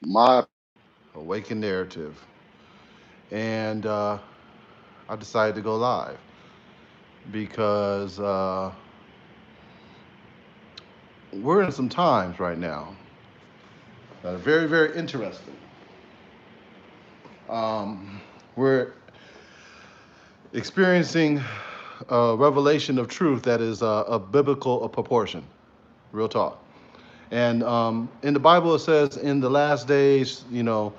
My Awaken Narrative. And I decided to go live because we're in some times right now that are very, very interesting. We're experiencing a revelation of truth that is a biblical proportion. Real talk. And in the Bible, it says in the last days, knowledge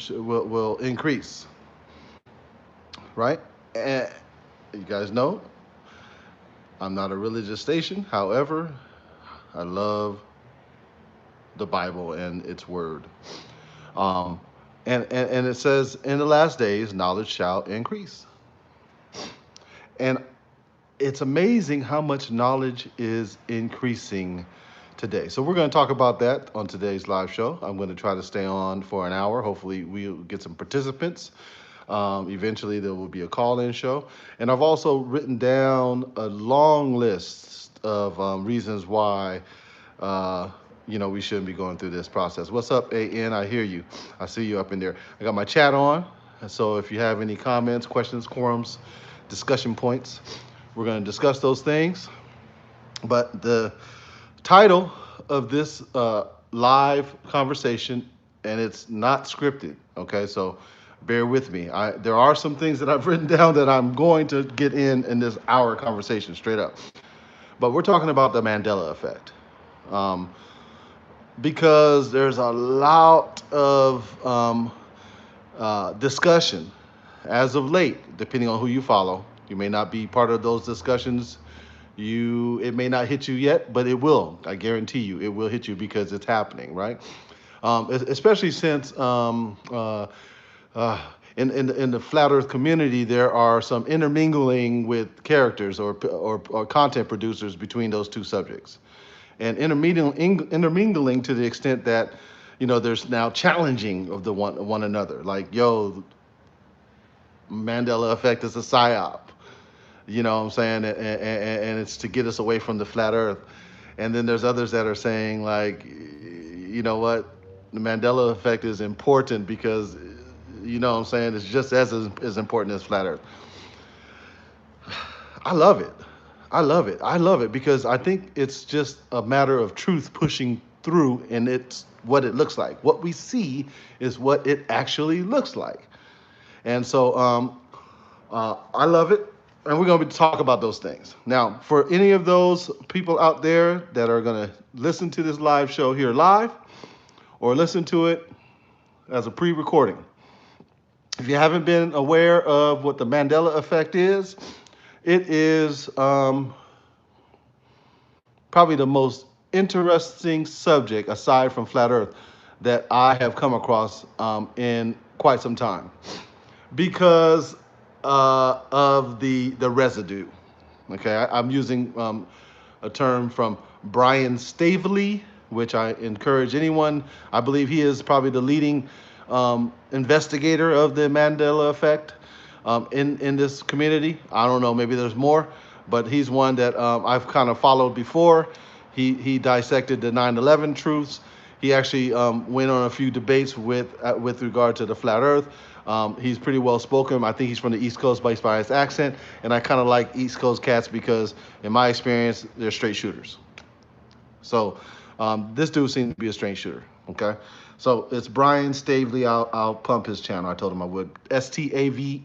will increase, right? And you guys know I'm not a religious station. However, I love the Bible and its word. Um, and it says, in the last days, knowledge shall increase. And it's amazing how much knowledge is increasing today. So we're going to talk about that on today's live show. I'm going to try to stay on for an hour. Hopefully, we'll get some participants. Eventually, there will be a call-in show, and I've also written down a long list of reasons why. Uh, we shouldn't be going through this process. What's up, AN? I hear you. I see you up in there. I got my chat on. So if you have any comments, questions, quorums, discussion points, we're going to discuss those things. But the title of this live conversation, and it's not scripted, okay? So bear with me. There are some things that I've written down that I'm going to get in this hour conversation straight up. But we're talking about the Mandela effect. Um, because there's a lot of discussion as of late, depending on who you follow. You may not be part of those discussions. It may not hit you yet, but it will. I guarantee you, it will hit you because it's happening, right? Especially since uh, in the flat Earth community, there are some intermingling with characters or content producers between those two subjects, and intermingling to the extent that there's now challenging of the one another. Like, yo, Mandela effect is a psyop. You know what I'm saying? And it's to get us away from the flat Earth. And then there's others that are saying like, you know what, the Mandela effect is important because, you know what I'm saying, it's just as important as flat Earth. I love it. I love it. I love it because I think it's just a matter of truth pushing through, and it's what it looks like. What we see is what it actually looks like. And so I love it. And we're going to talk about those things. Now, for any of those people out there that are going to listen to this live show here live or listen to it as a pre recording, if you haven't been aware of what the Mandela effect is, it is probably the most interesting subject aside from flat Earth that I have come across in quite some time because of the residue. Okay, I'm using a term from Brian Staveley, which I encourage anyone. I believe he is probably the leading investigator of the Mandela effect in this community. I don't know, maybe there's more, but he's one that I've kind of followed before. He dissected the 9/11 truths. He actually went on a few debates with regard to the flat Earth. He's pretty well spoken. I think he's from the East Coast based by his accent, and I kind of like East Coast cats because, in my experience, they're straight shooters. So this dude seems to be a straight shooter. Okay, so it's Brian Stavely. I'll pump his channel. I told him I would. Stavaley.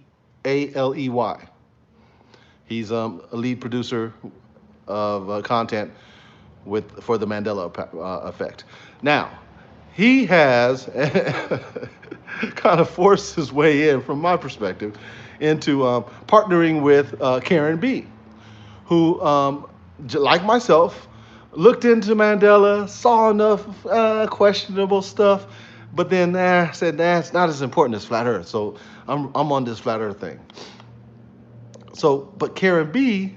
He's a lead producer of content for the Mandela effect. Now, he has kind of forced his way in, from my perspective, into partnering with Karen B, who, like myself, looked into Mandela, saw enough questionable stuff, but then said, nah, it's not as important as flat Earth. So I'm on this flat Earth thing. So, but Karen B,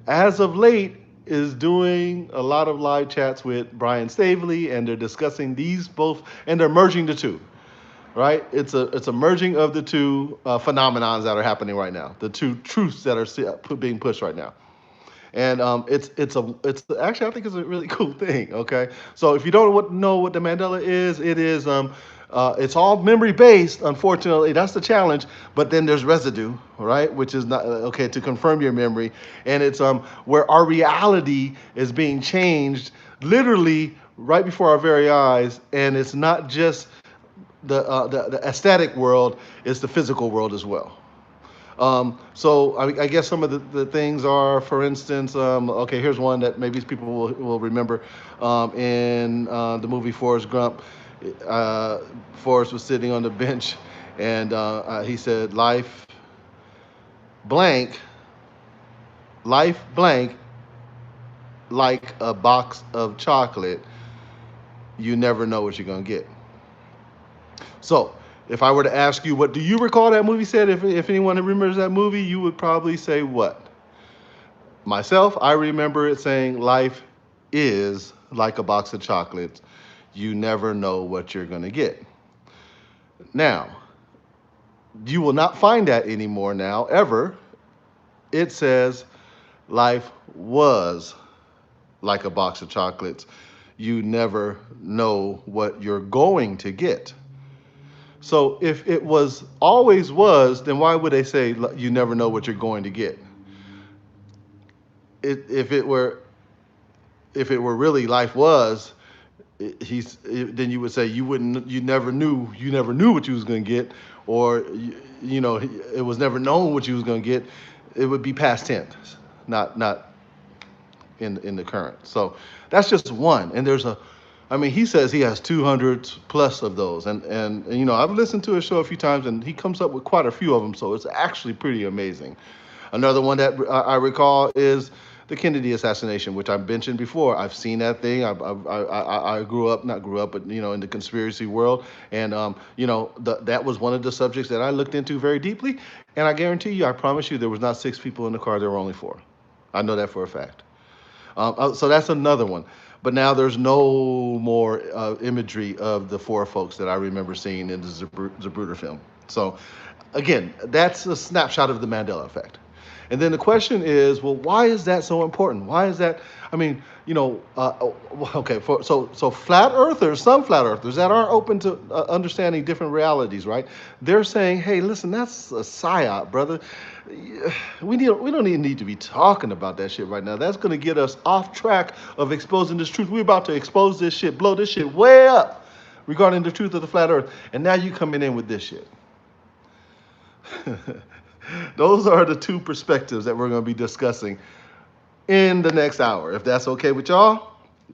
as of late, is doing a lot of live chats with Brian Staveley, and they're discussing these both, and they're merging the two. Right? It's a merging of the two phenomenons that are happening right now, the two truths that are being pushed right now. and it's actually I think it's a really cool thing. Okay, so if you don't know what the Mandela is, it is it's all memory based. Unfortunately, that's the challenge. But then there's residue, right? Which is not okay to confirm your memory, and it's where our reality is being changed literally right before our very eyes, and it's not just the aesthetic world; it's the physical world as well. So I guess some of the things are, for instance, okay, here's one that maybe people will remember. In the movie Forrest Gump, uh, Forrest was sitting on the bench, and he said, blank, life blank, like a box of chocolate. You never know what you're gonna get." So, if I were to ask you, what do you recall that movie said? If anyone remembers that movie, you would probably say what? Myself, I remember it saying, "Life is like a box of chocolates. You never know what you're going to get." Now, you will not find that anymore now, ever. It says, "Life was like a box of chocolates. You never know what you're going to get." So, if it was always was, then why would they say you never know what you're going to get? It, if it were if it were really life was, then you would say you never knew what you was going to get, or it was never known what you was going to get. It would be past tense, not in the current. So that's just one, and there's a I mean, he says he has 200 plus of those, and I've listened to his show a few times, and he comes up with quite a few of them. So it's actually pretty amazing. Another one that I recall is the Kennedy assassination, which I mentioned before. I've seen that thing. I grew up, not grew up, but in the conspiracy world, and that was one of the subjects that I looked into very deeply. And I guarantee you, I promise you, there was not six people in the car. There were only four. I know that for a fact. So that's another one. But now there's no more imagery of the four folks that I remember seeing in the Zapruder film. So again, that's a snapshot of the Mandela effect. And then the question is, well, why is that so important? Why is that? I mean, okay. So flat earthers, some flat earthers that aren't open to understanding different realities, right? They're saying, hey, listen, that's a psyop, brother. We don't even need to be talking about that shit right now. That's gonna get us off track of exposing this truth. We're about to expose this shit, blow this shit way up regarding the truth of the flat earth. And now you coming in with this shit. Those are the two perspectives that we're going to be discussing in the next hour. If that's okay with y'all,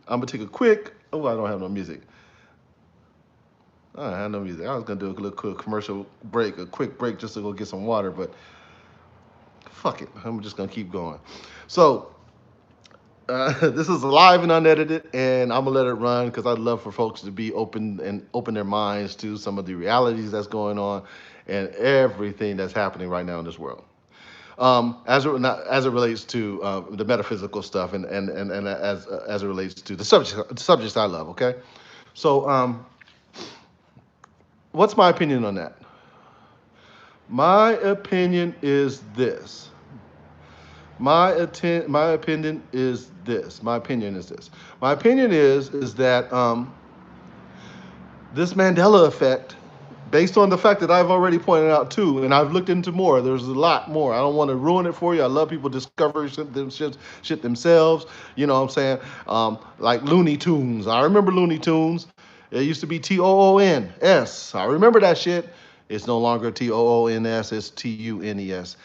I'm going to take a quick. Oh, I don't have no music. I don't have no music. I was going to do a little quick commercial break, a quick break just to go get some water, but fuck it. I'm just going to keep going. So, this is live and unedited, and I'm gonna let it run because I'd love for folks to be open and open their minds to some of the realities that's going on and everything that's happening right now in this world. As it relates to the metaphysical stuff and as it relates to the subjects I love. Okay, so what's my opinion on that? My opinion is this. My opinion is this. My opinion is this. My opinion is that this Mandela effect, based on the fact that I've already pointed out too, and I've looked into more. There's a lot more. I don't want to ruin it for you. I love people discovering shit themselves. You know what I'm saying? Like Looney Tunes. I remember Looney Tunes. It used to be TOONS. I remember that shit. It's no longer TOONS. It's TUNES.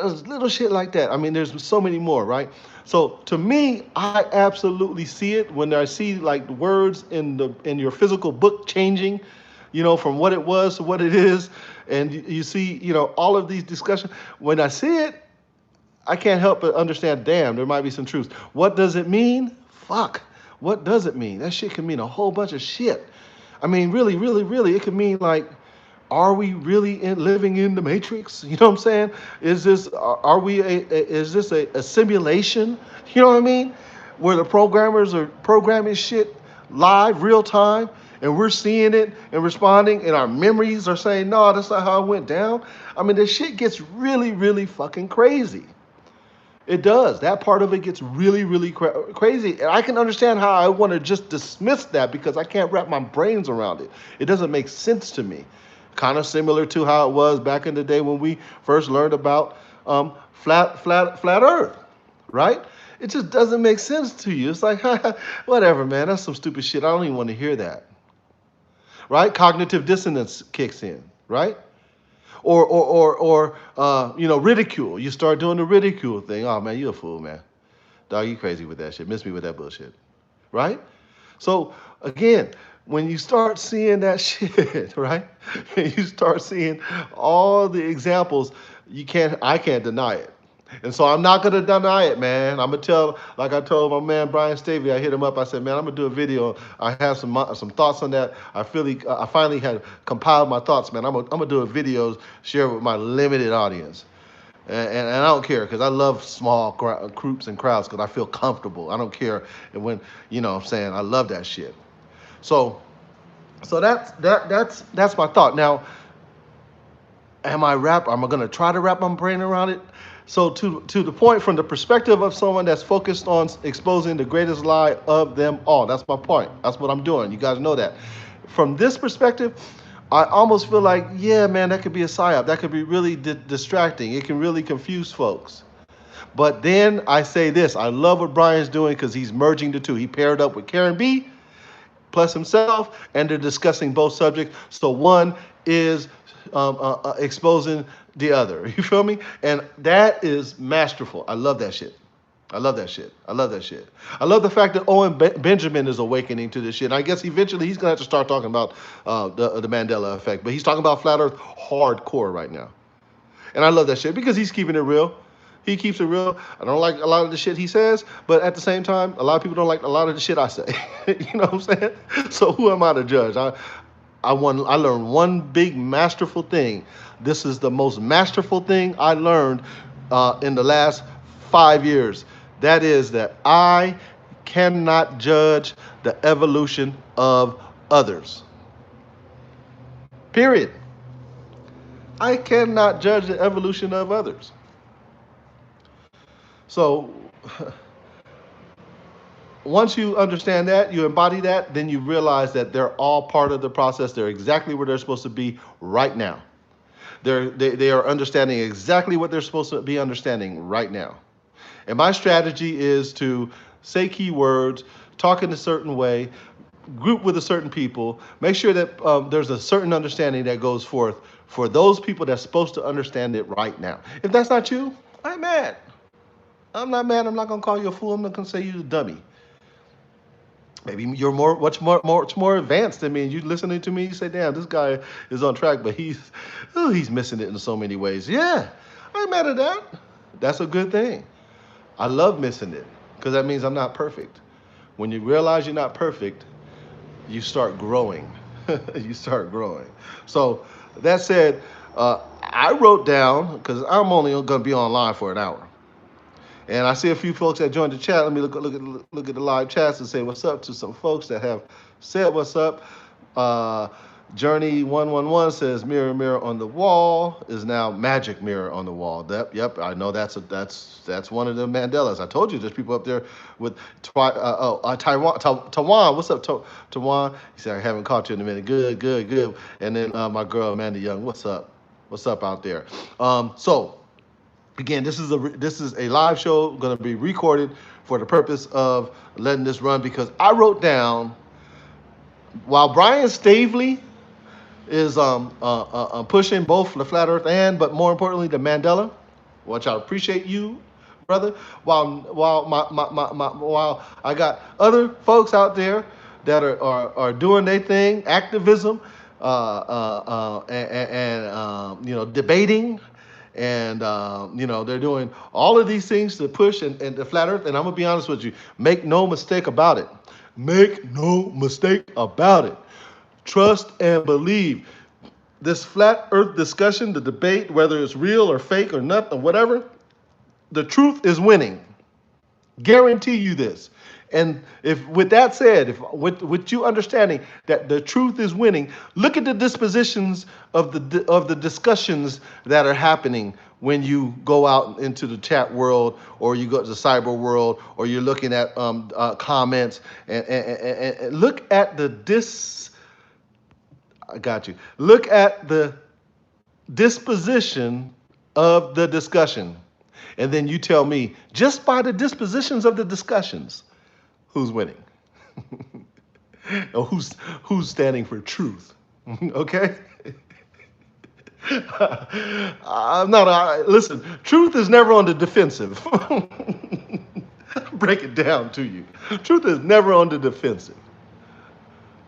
Little shit like that. I mean, there's so many more, right? So to me, I absolutely see it when I see like the words in your physical book changing, from what it was to what it is, and you see, all of these discussions. When I see it, I can't help but understand. Damn, there might be some truth. What does it mean? Fuck. What does it mean? That shit can mean a whole bunch of shit. I mean, really, really, really, it could mean like, are we really living in the matrix? You know what I'm saying? Is this is this a simulation? You know what I mean? Where the programmers are programming shit live, real time, and we're seeing it and responding, and our memories are saying, no, that's not how it went down. I mean, this shit gets really, really fucking crazy. It does. That part of it gets really, really crazy. And I can understand how I want to just dismiss that because I can't wrap my brains around it. It doesn't make sense to me. Kind of similar to how it was back in the day when we first learned about flat Earth, right? It just doesn't make sense to you. It's like, whatever, man. That's some stupid shit. I don't even want to hear that, right? Cognitive dissonance kicks in, right? Or ridicule. You start doing the ridicule thing. Oh man, you a fool, man. Dog, you crazy with that shit. Miss me with that bullshit, right? So again, when you start seeing that shit, right? And you start seeing all the examples, I can't deny it. And so I'm not gonna deny it, man. I'm gonna tell, like I told my man Brian Stavey, I hit him up. I said, man, I'm gonna do a video. I have some thoughts on that. I finally had compiled my thoughts, man. I'm gonna do a video, share with my limited audience. And I don't care because I love small groups and crowds because I feel comfortable. I don't care when, I'm saying, I love that shit. So that's my thought. Now, am I gonna try to wrap my brain around it? So to the point, from the perspective of someone that's focused on exposing the greatest lie of them all, that's my point. That's what I'm doing. You guys know that. From this perspective, I almost feel like, yeah, man, that could be a psyop. That could be really distracting. It can really confuse folks. But then I say this: I love what Brian's doing because he's merging the two. He paired up with Karen B plus himself, and they're discussing both subjects. So one is exposing the other. You feel me? And that is masterful. I love that shit. I love that shit. I love that shit. I love the fact that Owen Benjamin is awakening to this shit. And I guess eventually he's gonna have to start talking about the Mandela effect. But he's talking about flat Earth hardcore right now. And I love that shit because he's keeping it real. He keeps it real. I don't like a lot of the shit he says, but at the same time, a lot of people don't like a lot of the shit I say. You know what I'm saying? So who am I to judge? I learned one big masterful thing. This is the most masterful thing I learned in the last 5 years. That is that I cannot judge the evolution of others. Period. I cannot judge the evolution of others. So once you understand that, you embody that, then you realize that they're all part of the process. They're exactly where they're supposed to be right now. They are understanding exactly what they're supposed to be understanding right now. And my strategy is to say keywords, talk in a certain way, group with a certain people, make sure that there's a certain understanding that goes forth for those people that's supposed to understand it right now. If that's not you, I'm mad. I'm not mad. I'm not gonna call you a fool. I'm not gonna say you're a dummy. Maybe you're much more advanced than me, and you listening to me, you say, "Damn, this guy is on track, but he's missing it in so many ways." Yeah, I ain't mad at that. That's a good thing. I love missing it because that means I'm not perfect. When you realize you're not perfect, you start growing. You start growing. So that said, I wrote down because I'm only gonna be online for an hour. And I see a few folks that joined the chat. Let me look at the live chats and say what's up to some folks that have said what's up. Journey 111 says mirror mirror on the wall is now magic mirror on the wall. Yep, I know that's one of the Mandelas. I told you there's people up there with Tawan. What's up, Tawan? He said I haven't caught you in a minute. Good. And then my girl Amanda Young. What's up? What's up out there? So. Again, this is a live show going to be recorded for the purpose of letting this run because I wrote down while Brian Stavely is pushing both the flat Earth but more importantly the Mandela, which I appreciate you, brother. While I got other folks out there that are doing their thing, activism, and debating. And they're doing all of these things to push and the flat Earth. And I'm gonna be honest with you, make no mistake about it. Make no mistake about it. Trust and believe. This flat Earth discussion, the debate, whether it's real or fake or nothing, whatever, the truth is winning. Guarantee you this. And if, with that said, if with you understanding that the truth is winning, look at the dispositions of the discussions that are happening when you go out into the chat world, or you go to the cyber world, or you're looking at comments, and look at the I got you. Look at the disposition of the discussion. And then you tell me, just by the dispositions of the discussions, who's winning? Or who's standing for truth? Okay? I'm not, listen, truth is never on the defensive. Break it down to you. Truth is never on the defensive.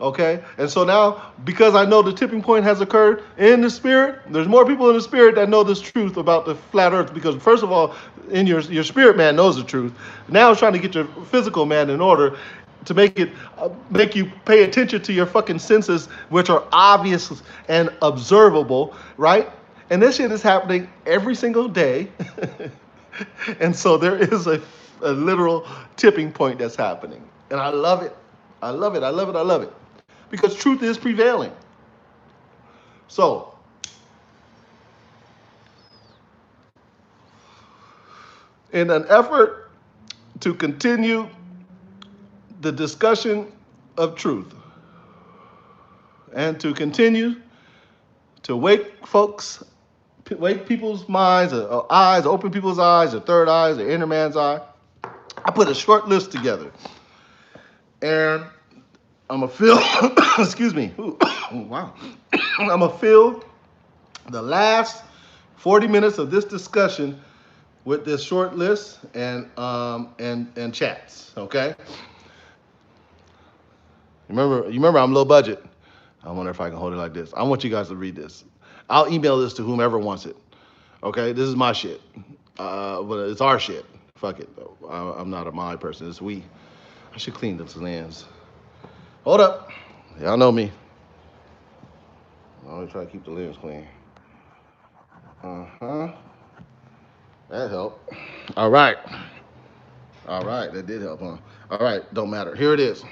Okay? And so now, because I know the tipping point has occurred in the spirit, there's more people in the spirit that know this truth about the flat earth. Because first of all, in your spirit man knows the truth. Now it's trying to get your physical man in order to make you pay attention to your fucking senses, which are obvious and observable, right? And this shit is happening every single day. And so there is a literal tipping point that's happening. And I love it. I love it. I love it. I love it. Because truth is prevailing. So, in an effort to continue the discussion of truth and to continue to wake people's minds, or eyes, open people's eyes, their third eyes, their inner man's eye, I put a short list together. And I'm going to fill, excuse me, ooh, wow. I'm going to fill the last 40 minutes of this discussion with this short list and chats, okay? You remember I'm low budget. I wonder if I can hold it like this. I want you guys to read this. I'll email this to whomever wants it. Okay, this is my shit. But it's our shit. Fuck it. I'm not a my person. It's we. I should clean this lens. Hold up. Y'all know me. I always try to keep the lens clean. That helped. All right. That did help, huh? All right, don't matter. Here it is.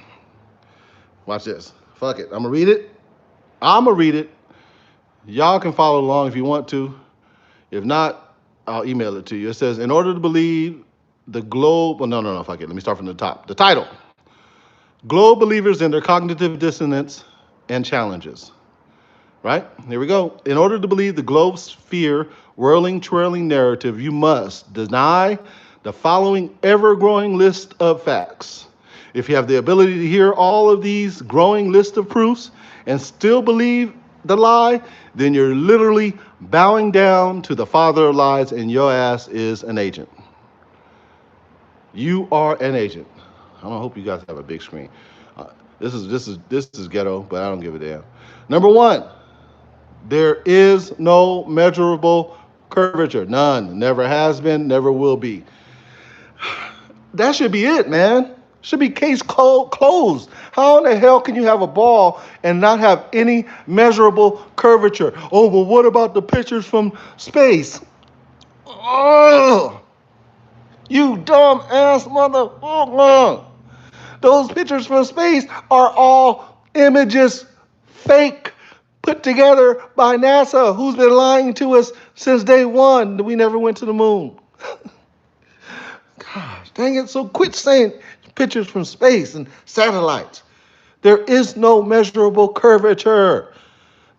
Watch this. Fuck it. I'm gonna read it. Y'all can follow along if you want to. If not, I'll email it to you. It says, in order to believe the globe, well, no, fuck it. Let me start from the top. The title: Globe Believers and Their Cognitive Dissonance and Challenges. Right? Here we go. In order to believe the globe sphere whirling, twirling narrative, you must deny the following ever-growing list of facts. If you have the ability to hear all of these growing list of proofs and still believe the lie, then you're literally bowing down to the father of lies, and your ass is an agent. You are an agent. I hope you guys have a big screen. This is ghetto, but I don't give a damn. Number one, there is no measurable curvature. None. Never has been, never will be. That should be it, man. Should be case closed. How in the hell can you have a ball and not have any measurable curvature? Oh, well, what about the pictures from space? Oh, you dumb ass motherfucker. Those pictures from space are all images, fake, put together by NASA, who's been lying to us since day one that we never went to the moon. Gosh, dang it. So quit saying pictures from space and satellites. There is no measurable curvature.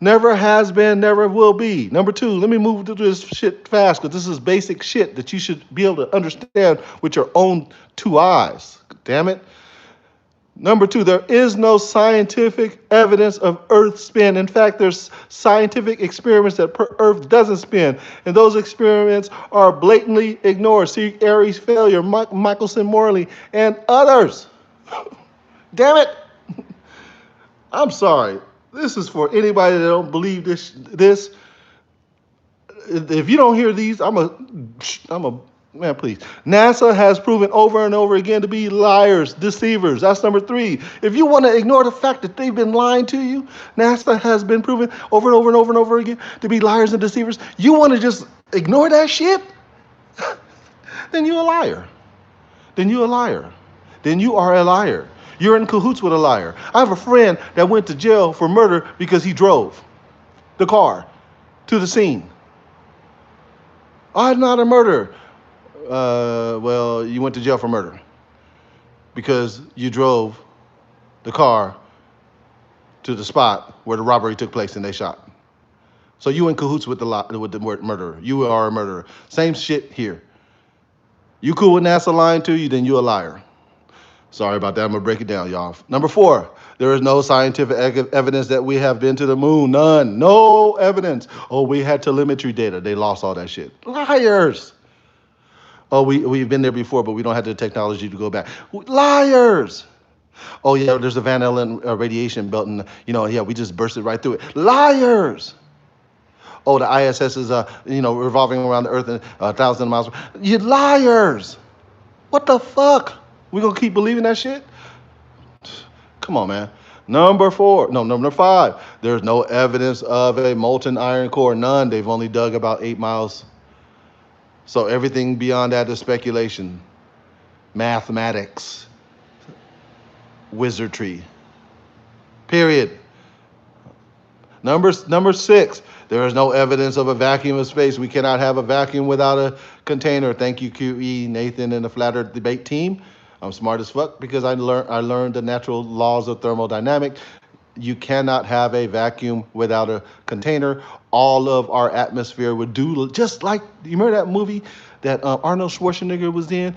Never has been, never will be. Number two, let me move through this shit fast, because this is basic shit that you should be able to understand with your own two eyes. Damn it. Number two, there is no scientific evidence of Earth spin. In fact, there's scientific experiments that Earth doesn't spin, and those experiments are blatantly ignored. See Aries failure, Michelson Morley, and others. Damn it! I'm sorry. This is for anybody that don't believe this. If you don't hear these, I'm a man, please. NASA has proven over and over again to be liars, deceivers. That's number three. If you want to ignore the fact that they've been lying to you, NASA has been proven over and over and over and over again to be liars and deceivers. You want to just ignore that shit? Then you're a liar. then you're a liar. Then you are a liar. You're in cahoots with a liar. I have a friend that went to jail for murder because he drove the car to the scene. I'm not a murderer. Well, you went to jail for murder because you drove the car to the spot where the robbery took place and they shot. So you in cahoots with the murderer. You are a murderer. Same shit here. You cool with NASA lying to you, then you a liar. Sorry about that. I'm gonna break it down, y'all. Number 4, there is no scientific evidence that we have been to the moon. None. No evidence. Oh, we had telemetry data. They lost all that shit. Liars. Oh, we've been there before, but we don't have the technology to go back. Liars. Oh yeah, there's a Van Allen radiation belt, and yeah, we just bursted right through it. Liars. Oh, the ISS is revolving around the Earth in 1,000 miles. You liars. What the fuck? We gonna keep believing that shit? Come on, man. Number 5. There's no evidence of a molten iron core. None. They've only dug about 8 miles. So everything beyond that is speculation, mathematics, wizardry. Period. Number 6, there is no evidence of a vacuum of space. We cannot have a vacuum without a container. Thank you, QE, Nathan, and the Flat Earth Debate team. I'm smart as fuck because I learned the natural laws of thermodynamics. You cannot have a vacuum without a container. All of our atmosphere would do just like, you remember that movie that Arnold Schwarzenegger was and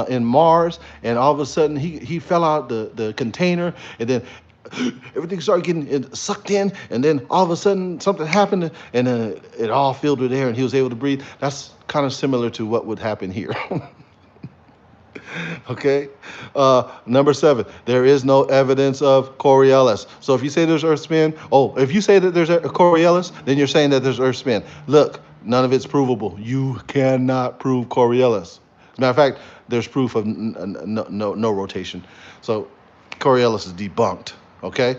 in Mars, and all of a sudden he fell out the container, and then everything started getting sucked in, and then all of a sudden something happened, and it all filled with air, and he was able to breathe. That's kind of similar to what would happen here. Okay. Number 7, there is no evidence of Coriolis. So if you say there's Earth spin, if you say that there's a Coriolis, then you're saying that there's Earth spin. Look, none of it's provable. You cannot prove Coriolis. As a matter of fact, there's proof of no rotation. So Coriolis is debunked. Okay.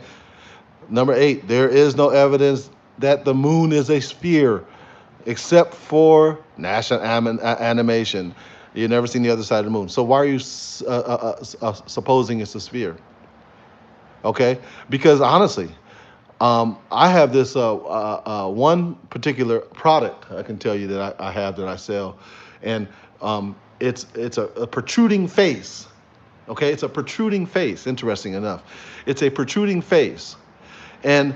Number 8, there is no evidence that the moon is a sphere, except for national animation. You've never seen the other side of the moon. So why are you supposing it's a sphere? Okay? Because honestly, I have this one particular product I can tell you that I have that I sell, and it's a protruding face. Okay? It's a protruding face. Interesting enough, it's a protruding face, and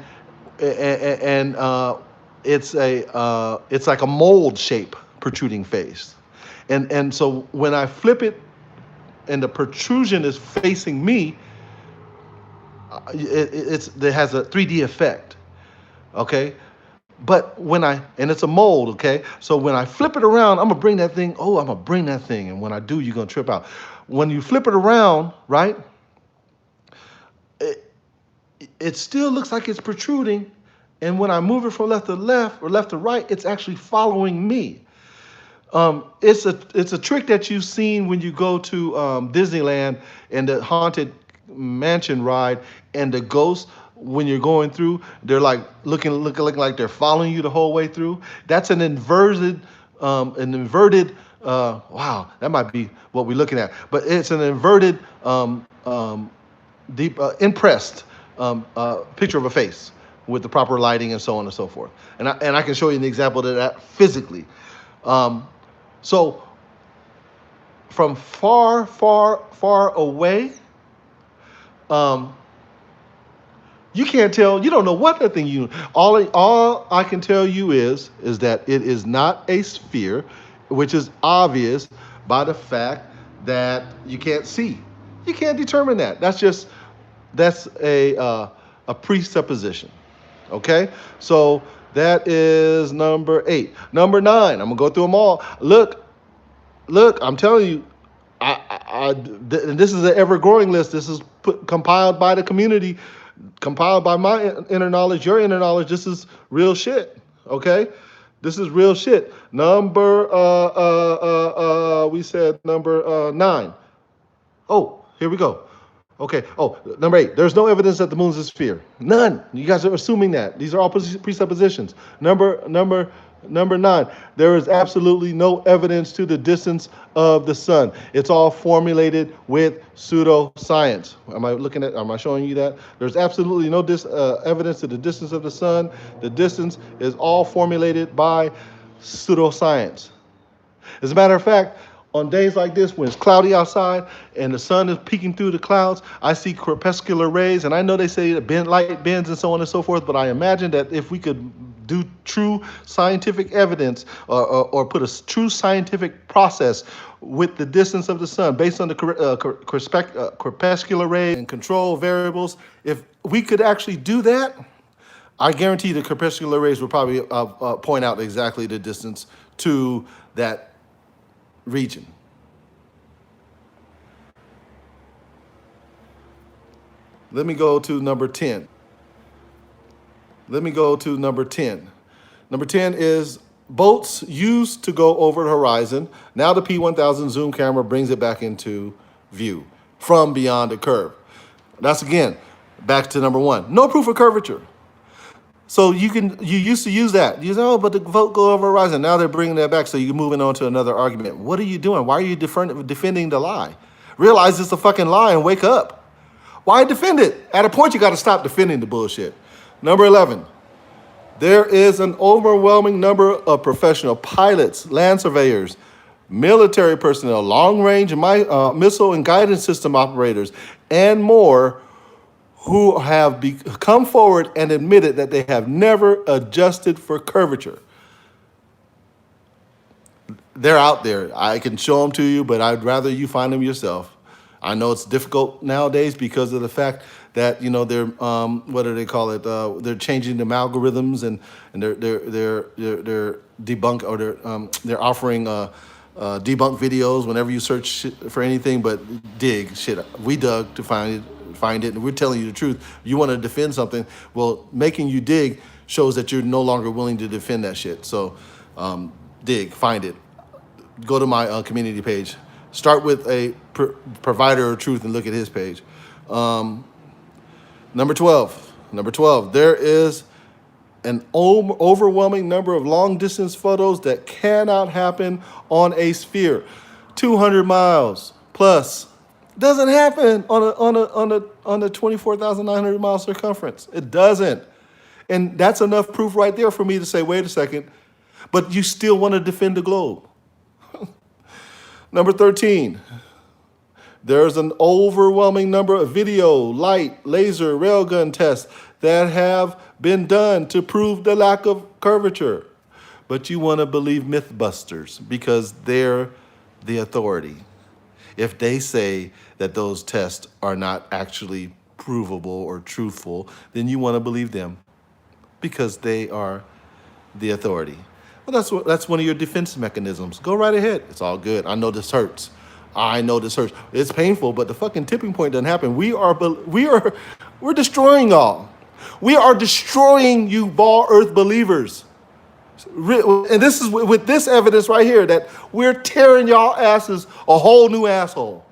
it's like a mold shape protruding face. And so when I flip it and the protrusion is facing me, it has a 3D effect, okay? But and it's a mold, okay? So when I flip it around, I'm gonna bring that thing, and when I do, you're gonna trip out. When you flip it around, right, it still looks like it's protruding, and when I move it from left to left or left to right, it's actually following me. It's a trick that you've seen when you go to Disneyland and the Haunted Mansion ride, and the ghosts, when you're going through, they're like looking like they're following you the whole way through. That's an inverted, wow, that might be what we're looking at, but it's an inverted, deep impressed picture of a face with the proper lighting and so on and so forth. And I can show you an example of that physically. So from far, far, far away, you can't tell, you don't know what that thing all I can tell you is that it is not a sphere, which is obvious by the fact that you can't see. You can't determine that. That's a presupposition. Okay? So that is number 8. Number 9, I'm gonna go through them all. Look, I'm telling you, this is an ever-growing list. This is compiled by the community, compiled by my inner knowledge, your inner knowledge. This is real shit, okay? This is real shit. Number, we said number 9. Oh, here we go. Okay. Oh, number 8. There's no evidence that the moon is a sphere. None. You guys are assuming that. These are all presuppositions. Number Number 9, there is absolutely no evidence to the distance of the sun. It's all formulated with pseudoscience. Am I showing you that? There's absolutely no evidence to the distance of the sun. The distance is all formulated by pseudoscience. As a matter of fact, on days like this, when it's cloudy outside and the sun is peeking through the clouds, I see crepuscular rays. And I know they say that light bends and so on and so forth, but I imagine that if we could do true scientific evidence or put a true scientific process with the distance of the sun based on the crepuscular rays and control variables, if we could actually do that, I guarantee the crepuscular rays will probably point out exactly the distance to that region. Let me go to number 10. Number 10 is boats used to go over the horizon. Now the P1000 zoom camera brings it back into view from beyond the curve. That's again, back to number 1. No proof of curvature. So you used to use that. You say, oh, but the vote go over horizon. Now they're bringing that back, so you're moving on to another argument. What are you doing? Why are you defending the lie? Realize it's a fucking lie and wake up. Why defend it? At a point, you got to stop defending the bullshit. Number 11, there is an overwhelming number of professional pilots, land surveyors, military personnel, long-range missile and guidance system operators, and more who have come forward and admitted that they have never adjusted for curvature. They're out there. I can show them to you, but I'd rather you find them yourself. I know it's difficult nowadays because of the fact that they're what do they call it? They're changing them algorithms and they're debunk or they're offering debunk videos whenever you search for anything. But dig shit, we dug to find it, and we're telling you the truth. You want to defend something, well, making you dig shows that you're no longer willing to defend that shit. So dig, find it. Go to my community page. Start with a provider of truth and look at his page. Number 12, there is an overwhelming number of long-distance photos that cannot happen on a sphere. 200 miles plus. Doesn't happen on a 24,900 mile circumference. It doesn't. And that's enough proof right there for me to say, wait a second, but you still want to defend the globe. Number 13, there's an overwhelming number of video, light, laser, railgun tests that have been done to prove the lack of curvature. But you want to believe Mythbusters because they're the authority. If they say that those tests are not actually provable or truthful, then you want to believe them because they are the authority. Well, that's one of your defense mechanisms. Go right ahead. It's all good. I know this hurts. It's painful, but the fucking tipping point doesn't happen. We're destroying y'all. We are destroying you, ball earth believers. And this is with this evidence right here that we're tearing y'all asses a whole new asshole.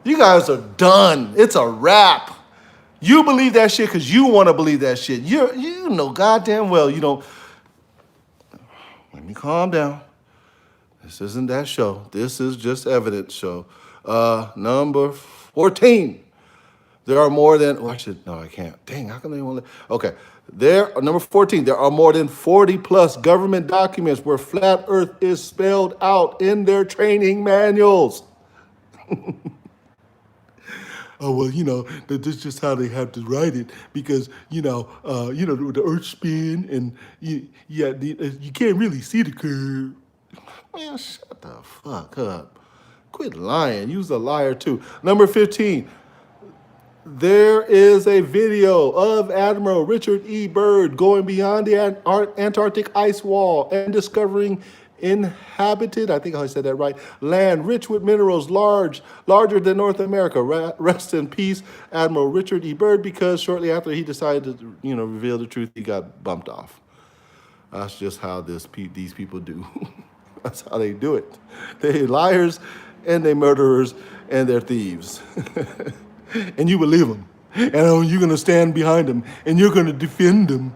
You guys are done. It's a wrap. You believe that shit because you want to believe that shit. You know goddamn well you don't. Let me calm down. This isn't that show. This is just evidence show. Number 14. There are more than, I can't. Dang, how come they won't okay. Number 14, there are more than 40 plus government documents where flat earth is spelled out in their training manuals. Oh, well, that's just how they have to write it because, the earth spin and you can't really see the curve. Man, shut the fuck up. Quit lying. You's a liar too. Number 15. There is a video of Admiral Richard E. Byrd going beyond the Antarctic ice wall and discovering inhabited, I think I said that right, land rich with minerals larger than North America. Rest in peace, Admiral Richard E. Byrd, because shortly after he decided to, reveal the truth, he got bumped off. That's just how these people do. That's how they do it. They're liars and they're murderers and they're thieves. And you believe them. And you're going to stand behind them and you're going to defend them.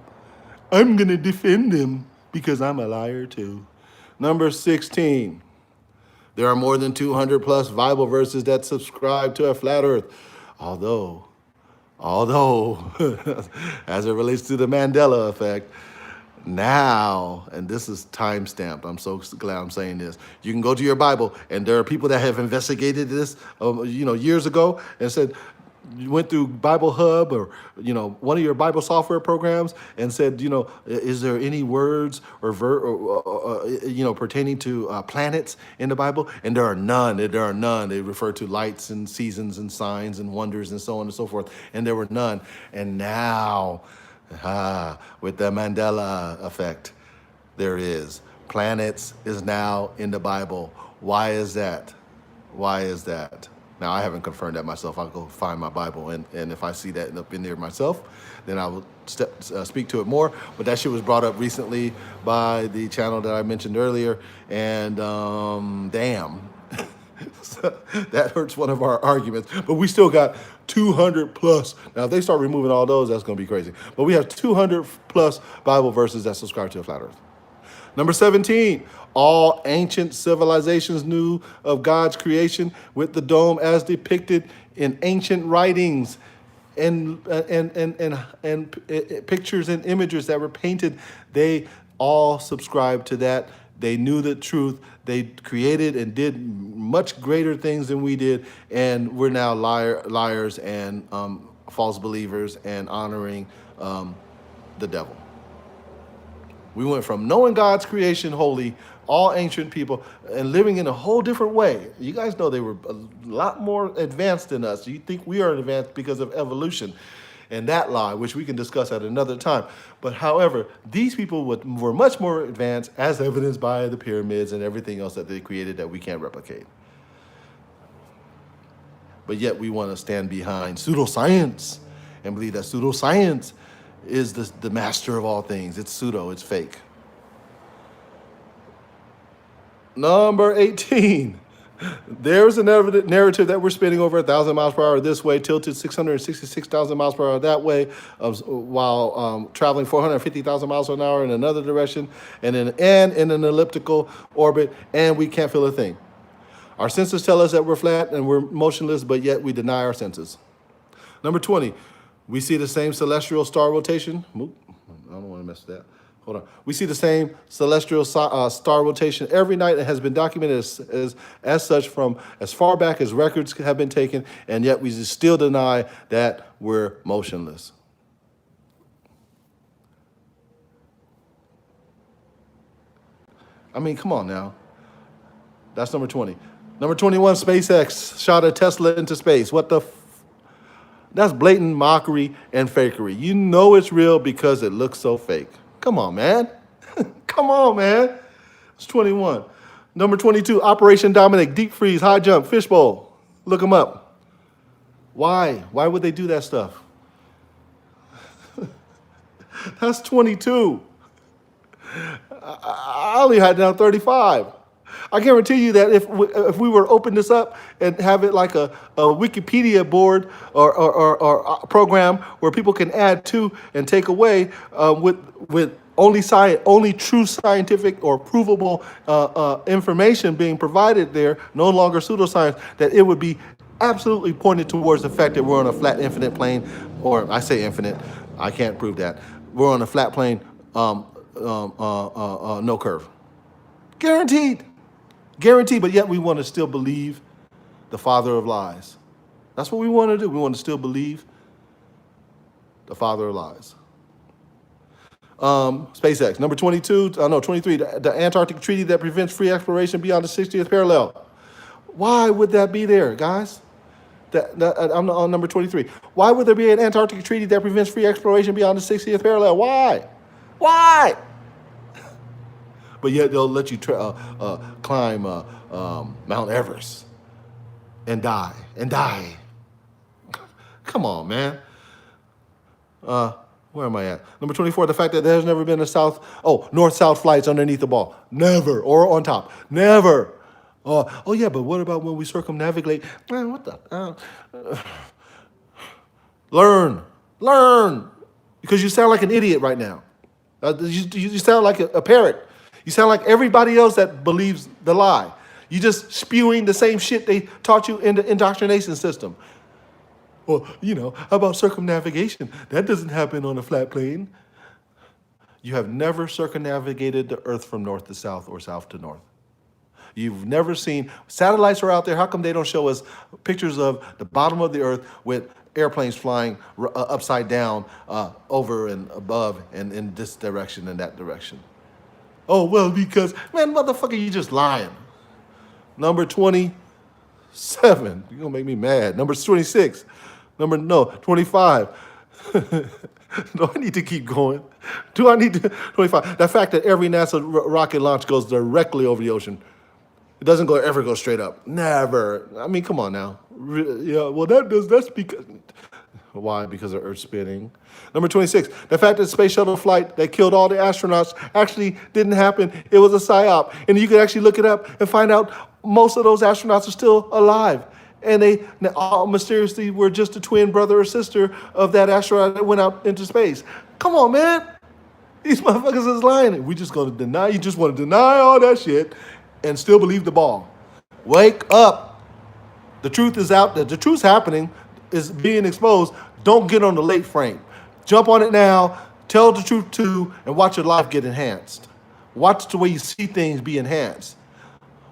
I'm going to defend them because I'm a liar too. Number 16. There are more than 200 plus Bible verses that subscribe to a flat earth. Although, as it relates to the Mandela effect, now, and this is time stamped, I'm so glad I'm saying this. You can go to your Bible, and there are people that have investigated this, years ago, and said, you went through Bible Hub or one of your Bible software programs and said, is there any words or pertaining to planets in the Bible? And there are none. There are none. They refer to lights and seasons and signs and wonders and so on and so forth. And there were none. And now, with the Mandela effect, there is. Planets is now in the Bible. Why is that? Why is that? Now, I haven't confirmed that myself. I'll go find my Bible, and if I see that up in there myself, then I will speak to it more. But that shit was brought up recently by the channel that I mentioned earlier, and damn, that hurts one of our arguments. But we still got 200 plus. Now, if they start removing all those, that's going to be crazy. But we have 200 plus Bible verses that subscribe to a flat earth. Number 17, all ancient civilizations knew of God's creation with the dome as depicted in ancient writings and pictures and images that were painted. They all subscribed to that. They knew the truth. They created and did much greater things than we did, and we're now liars and false believers and honoring the devil. We went from knowing God's creation holy, all ancient people, and living in a whole different way. You guys know they were a lot more advanced than us. You think we are advanced because of evolution and that lie, which we can discuss at another time. But however, these people were much more advanced, as evidenced by the pyramids and everything else that they created that we can't replicate. But yet we want to stand behind pseudoscience and believe that pseudoscience is the master of all things. It's pseudo, it's fake. Number 18. There's a narrative that we're spinning over 1,000 miles per hour this way, tilted 666,000 miles per hour that way, while traveling 450,000 miles an hour in another direction, and in an elliptical orbit, and we can't feel a thing. Our senses tell us that we're flat and we're motionless, but yet we deny our senses. Number 20. We see the same celestial star rotation. I don't want to mess with that. Hold on. We see the same celestial star rotation every night. It has been documented as such from as far back as records have been taken, and yet we still deny that we're motionless. I mean, come on now. That's number 20. Number 21, SpaceX shot a Tesla into space. What the That's blatant mockery and fakery. You know it's real because it looks so fake. Come on, man. Come on, man. It's 21. Number 22, Operation Dominic, deep freeze, high jump, fishbowl. Look them up. Why? Why would they do that stuff? That's 22. I only had down 35. I guarantee you that if we were to open this up and have it like a Wikipedia board or a program where people can add to and take away with only true scientific or provable information being provided there, no longer pseudoscience, that it would be absolutely pointed towards the fact that we're on a flat infinite plane, or I say infinite, I can't prove that. We're on a flat plane, no curve. Guaranteed. Guaranteed, but yet we want to still believe the father of lies. That's what we want to do. We want to still believe the father of lies. SpaceX, number 23, the Antarctic Treaty that prevents free exploration beyond the 60th parallel. Why would that be there, guys? I'm on number 23. Why would there be an Antarctic Treaty that prevents free exploration beyond the 60th parallel? Why? Why? But yet they'll let you climb Mount Everest and die. Come on, man. Where am I at? Number 24, the fact that there's never been north-south flights underneath the ball. Never. Or on top. Never. Oh yeah, but what about when we circumnavigate? Man, what the? Learn. Because you sound like an idiot right now. You sound like a parrot. You sound like everybody else that believes the lie. You just spewing the same shit they taught you in the indoctrination system. Well, how about circumnavigation? That doesn't happen on a flat plane. You have never circumnavigated the earth from north to south or south to north. You've never seen, satellites are out there. How come they don't show us pictures of the bottom of the earth with airplanes flying upside down, over and above and in this direction and that direction? Oh, well, because, man, motherfucker, you just lying. Number 27. You're going to make me mad. Number 26. 25. Do I need to keep going? Do I need to? 25. The fact that every NASA rocket launch goes directly over the ocean. It doesn't ever go straight up. Never. I mean, come on now. Yeah, well, that's because... Why? Because of Earth spinning. Number 26, the fact that the space shuttle flight that killed all the astronauts actually didn't happen. It was a Psyop. And you can actually look it up and find out most of those astronauts are still alive. And they all mysteriously were just a twin brother or sister of that astronaut that went out into space. Come on, man. These motherfuckers is lying. We just going to deny. You just want to deny all that shit and still believe the ball. Wake up. The truth is out there. The truth's happening. Is being exposed. Don't get on the late frame. Jump on it now. Tell the truth too, and watch your life get enhanced. Watch the way you see things be enhanced.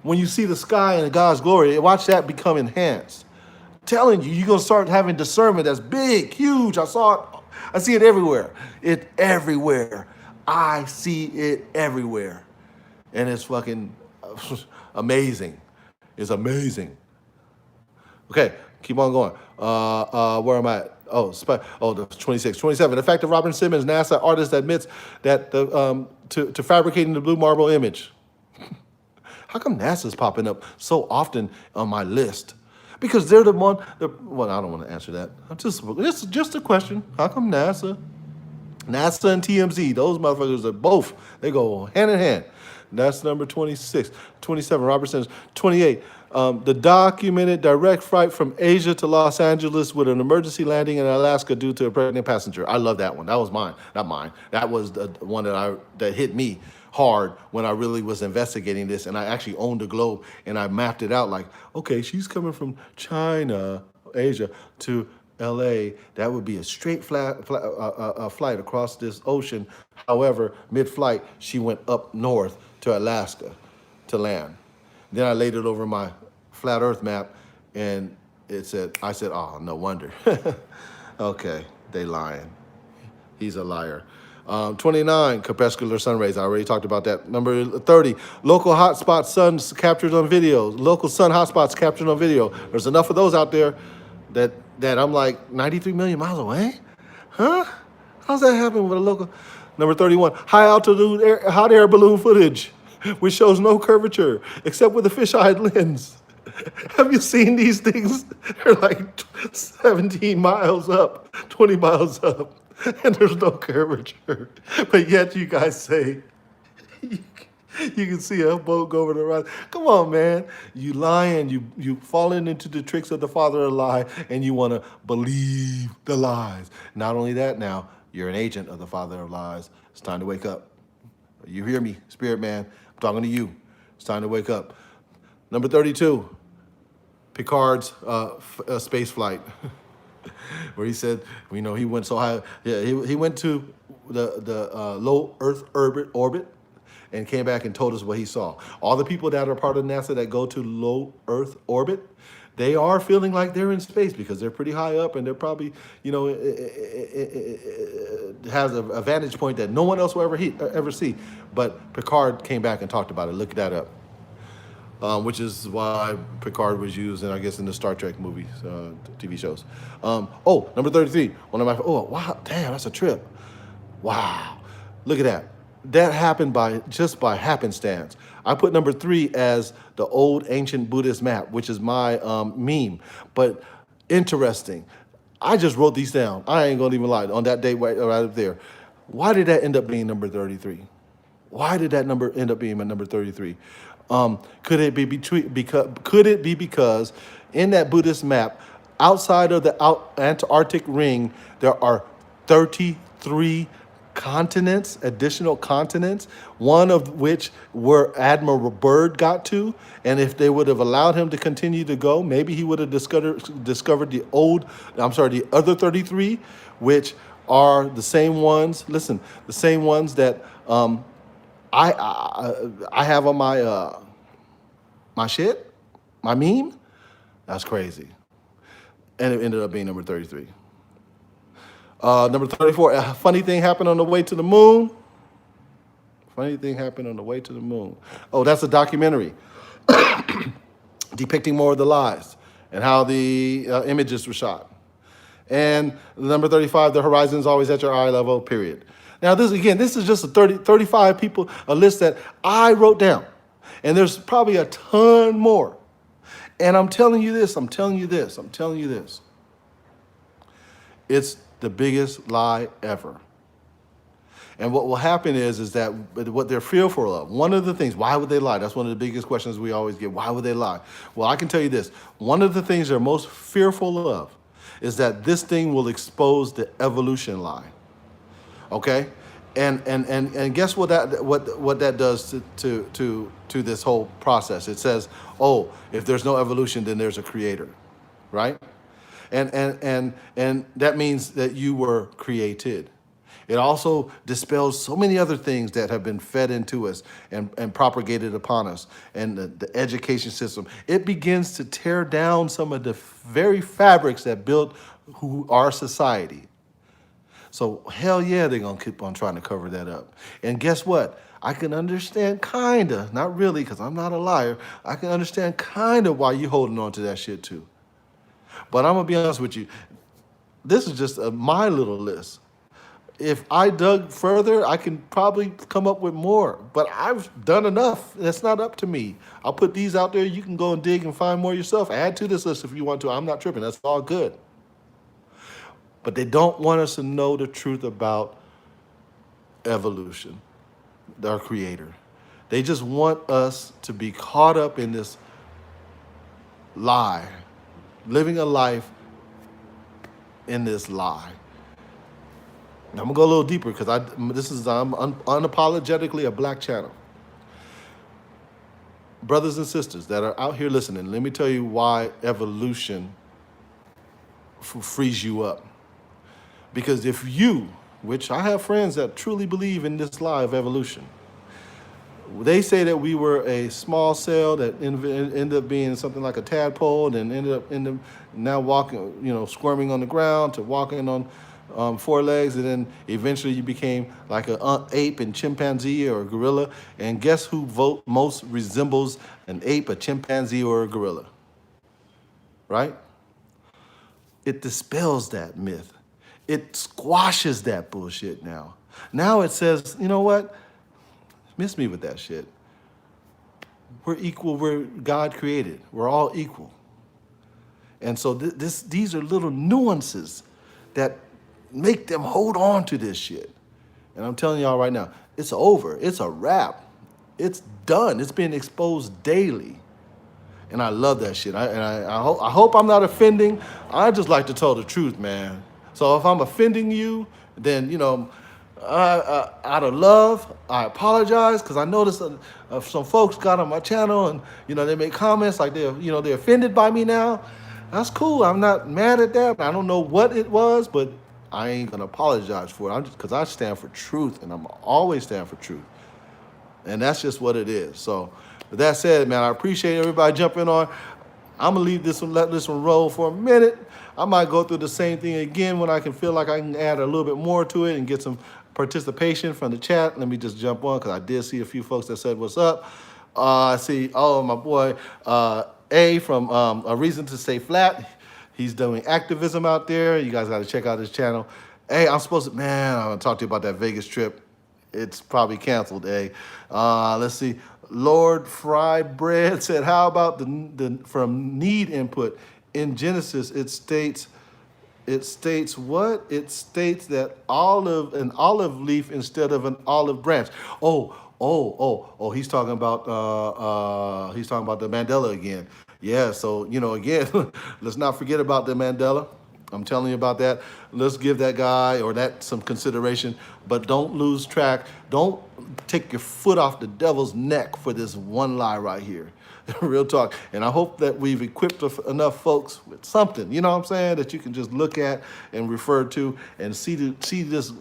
When you see the sky and God's glory, watch that become enhanced. I'm telling you, you're gonna start having discernment that's big, huge. I see it everywhere. It everywhere. I see it everywhere, and it's fucking amazing. It's amazing. Okay. Keep on going. Where am I at? The 26. 27. The fact that Robert Simmons, NASA artist, admits that to fabricating the blue marble image. How come NASA's popping up so often on my list? Because they're the one. Well, I don't want to answer that. It's just a question. How come NASA and TMZ, those motherfuckers are both. They go hand in hand. That's number 26. 27. Robert Simmons. 28. The documented direct flight from Asia to Los Angeles with an emergency landing in Alaska due to a pregnant passenger. I love that one. That was mine. Not mine. That was the one that hit me hard when I really was investigating this, and I actually owned the globe, and I mapped it out like, okay, she's coming from China, Asia, to LA. That would be a straight flight across this ocean. However, mid-flight, she went up north to Alaska to land. Then I laid it over my flat earth map, and I said, oh, no wonder. Okay, they lying. He's a liar. 29, crepuscular sun rays. I already talked about that. Number 30, local hotspot suns captured on video. Local sun hotspots captured on video. There's enough of those out there that I'm like 93 million miles away? Huh? How's that happen with a local? Number 31, high altitude hot air balloon footage, which shows no curvature except with a fisheye lens. Have you seen these things? They're like 17 miles up, 20 miles up, and there's no curvature. But yet you guys say you can see a boat go over the horizon. Come on, man. You lying. You falling into the tricks of the father of lie, and you want to believe the lies. Not only that, now you're an agent of the father of lies. It's time to wake up. You hear me, spirit man? I'm talking to you. It's time to wake up. Number 32, Picard's space flight, where he said, he went so high. Yeah, he went to the low Earth orbit and came back and told us what he saw. All the people that are part of NASA that go to low Earth orbit, they are feeling like they're in space because they're pretty high up, and they're probably, it has a vantage point that no one else will ever see. But Picard came back and talked about it. Look that up. Which is why Picard was used, in the Star Trek movies, TV shows. Number 33, wow, damn, that's a trip. Wow, look at that. That happened by happenstance. I put number 3 as the old ancient Buddhist map, which is my meme. But interesting, I just wrote these down. I ain't gonna even lie, on that date right up there. Why did that end up being number 33? Why did that number end up being my number 33? Could it be because in that Buddhist map, outside of the Antarctic ring, there are 33 continents, additional continents, one of which where Admiral Byrd got to. And if they would have allowed him to continue to go, maybe he would have discovered the other 33, which are the same ones. Listen, the same ones that I have on my shit, my meme. That's crazy. And it ended up being number 33. Number 34, a funny thing happened on the way to the moon. Funny thing happened on the way to the moon. Oh, that's a documentary depicting more of the lies and how the images were shot. And number 35, the horizon is always at your eye level, period. Now, this is just 35 people, a list that I wrote down. And there's probably a ton more. And I'm telling you this. It's the biggest lie ever. And what will happen is that what they're fearful of, one of the things, why would they lie? That's one of the biggest questions we always get. Why would they lie? Well, I can tell you this. One of the things they're most fearful of is that this thing will expose the evolution lie. Okay? And guess what that does to this whole process? It says, oh, if there's no evolution, then there's a creator, right? And that means that you were created. It also dispels so many other things that have been fed into us and propagated upon us, and the education system. It begins to tear down some of the very fabrics that built our society. So hell yeah, they're gonna keep on trying to cover that up. And guess what? I can understand kinda, not really, because I'm not a liar. I can understand kinda why you holding on to that shit too. But I'm gonna be honest with you. This is just my little list. If I dug further, I can probably come up with more. But I've done enough. That's not up to me. I'll put these out there. You can go and dig and find more yourself. Add to this list if you want to. I'm not tripping. That's all good. But they don't want us to know the truth about evolution, our creator. They just want us to be caught up in this lie, living a life in this lie. Now, I'm gonna go a little deeper because I'm unapologetically a black channel. Brothers and sisters that are out here listening, let me tell you why evolution frees you up. Because if you, which I have friends that truly believe in this lie of evolution, they say that we were a small cell that ended up being something like a tadpole and ended up now walking, squirming on the ground to walking on 4 legs, and then eventually you became like an ape and chimpanzee or a gorilla. And guess who most resembles an ape, a chimpanzee, or a gorilla? Right? It dispels that myth. It squashes that bullshit now. Now it says, you know what? Miss me with that shit. We're equal. We're God created. We're all equal. And so these are little nuances that make them hold on to this shit. And I'm telling y'all right now, it's over. It's a wrap. It's done. It's being exposed daily. And I love that shit. I hope I'm not offending. I just like to tell the truth, man. So if I'm offending you, then, out of love, I apologize, because I noticed some folks got on my channel and, they make comments like they're offended by me now. That's cool. I'm not mad at that. I don't know what it was, but I ain't going to apologize for it. Because I stand for truth, and I'm always stand for truth. And that's just what it is. So with that said, man, I appreciate everybody jumping on. I'm going to leave this one, let this one roll for a minute. I might go through the same thing again when I can feel like I can add a little bit more to it and get some participation from the chat. Let me just jump on because I did see a few folks that said, what's up? I see, my boy A from A Reason to Stay Flat. He's doing activism out there. You guys got to check out his channel. Hey, I'm going to talk to you about that Vegas trip. It's probably canceled, A. Let's see. Lord Fried Bread said, how about the from need input? In Genesis, it states what? It states that an olive leaf instead of an olive branch. He's talking about the Mandela again. Yeah, so again, let's not forget about the Mandela. I'm telling you about that. Let's give that guy or that some consideration, but don't lose track. Don't take your foot off the devil's neck for this one lie right here. Real talk. And I hope that we've equipped enough folks with something, you know what I'm saying, that you can just look at and refer to and see this,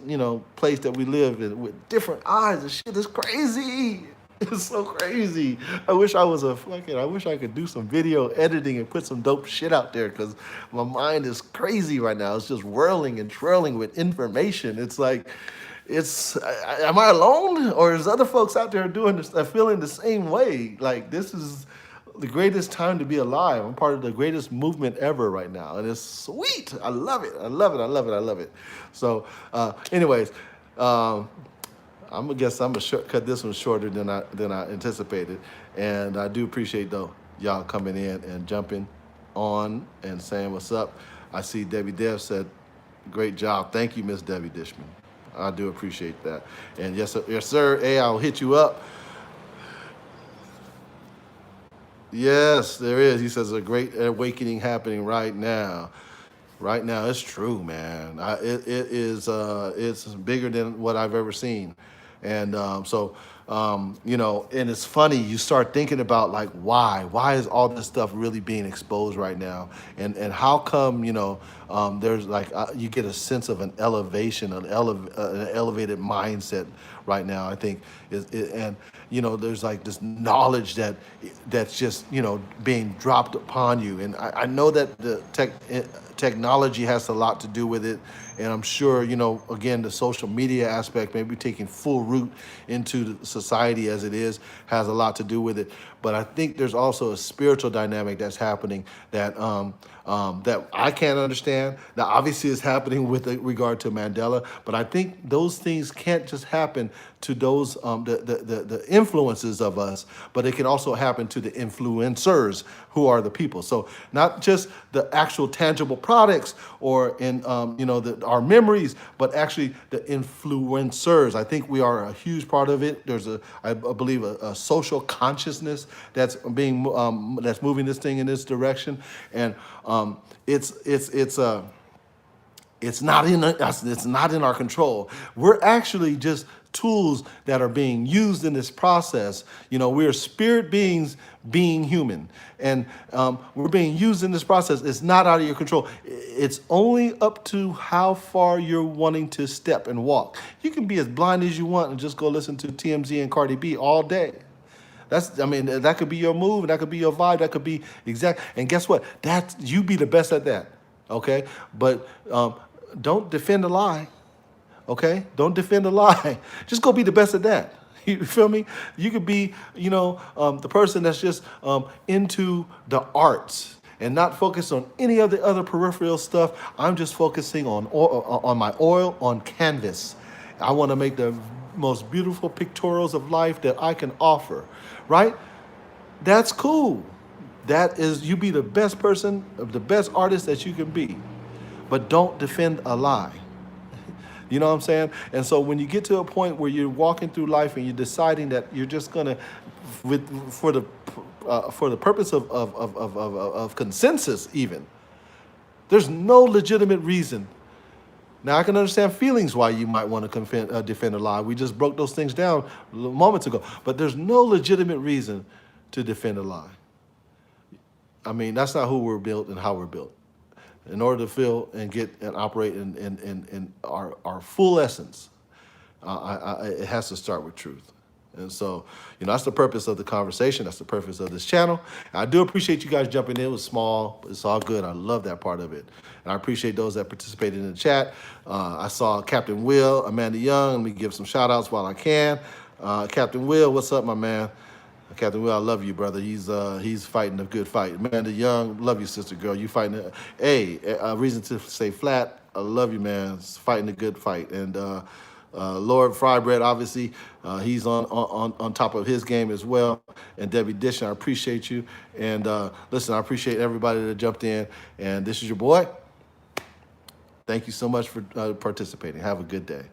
place that we live in with different eyes. The shit is crazy. It's so crazy. I wish I could do some video editing and put some dope shit out there because my mind is crazy right now. It's just whirling and twirling with information. It's like, am I alone? Or is other folks out there doing this, feeling the same way? Like, this is the greatest time to be alive. I'm part of the greatest movement ever right now. And it's sweet. I love it. I love it. I love it. I love it. So, anyways, I'm gonna cut this one shorter than I anticipated, and I do appreciate though y'all coming in and jumping on and saying what's up. I see Debbie Dev said, "Great job, thank you, Miss Debbie Dishman." I do appreciate that, and yes, sir. Hey, I'll hit you up. Yes, there is. He says a great awakening happening right now. Right now, it's true, man. It's bigger than what I've ever seen. And and it's funny, you start thinking about like, why is all this stuff really being exposed right now? And how come, there's like, you get a sense of an elevation, an elevated mindset right now, I think, there's like this knowledge that's just, being dropped upon you. And I know that the technology has a lot to do with it. And I'm sure, again, the social media aspect, maybe taking full root into the society as it is, has a lot to do with it. But I think there's also a spiritual dynamic that's happening that that I can't understand. That obviously is happening with regard to Mandela. But I think those things can't just happen to those the influences of us, but it can also happen to the influencers, who are the people. So not just the actual tangible products or in our memories, but actually the influencers. I think we are a huge part of it. There's I believe a social consciousness that's that's moving this thing in this direction, and it's not in us. It's not in our control. We're actually just tools that are being used in this process. We're spirit beings being human, and we're being used in this process. It's not out of your control. It's only up to how far you're wanting to step and walk. You can be as blind as you want and just go listen to TMZ and Cardi B all day. That could be your move, and that could be your vibe, that could be exact. And guess what? You be the best at that, okay? But don't defend a lie, okay? Don't defend a lie. Just go be the best at that. You feel me? You could be, the person that's just into the arts and not focus on any of the other peripheral stuff. I'm just focusing on my oil on canvas. I want to make the most beautiful pictorials of life that I can offer, right? That's cool. That is, you be the best person, the best artist that you can be. But don't defend a lie. You know what I'm saying? And so when you get to a point where you're walking through life and you're deciding that you're just gonna, for the purpose of consensus even, there's no legitimate reason. Now I can understand feelings why you might want to defend a lie. We just broke those things down moments ago. But there's no legitimate reason to defend a lie. That's not who we're built and how we're built. In order to feel and get and operate in our full essence, it has to start with truth. And so, that's the purpose of the conversation. That's the purpose of this channel. I do appreciate you guys jumping in. It was small, but it's all good. I love that part of it. And I appreciate those that participated in the chat. I saw Captain Will, Amanda Young. Let me give some shout outs while I can. Captain Will, what's up, my man? Captain Will, I love you, brother. He's fighting a good fight. Amanda Young, love you, sister girl. You fighting a reason to say flat. I love you, man. It's fighting a good fight. And Lord Frybread, obviously, he's on top of his game as well. And Debbie Dishon, I appreciate you. And listen, I appreciate everybody that jumped in. And this is your boy. Thank you so much for participating. Have a good day.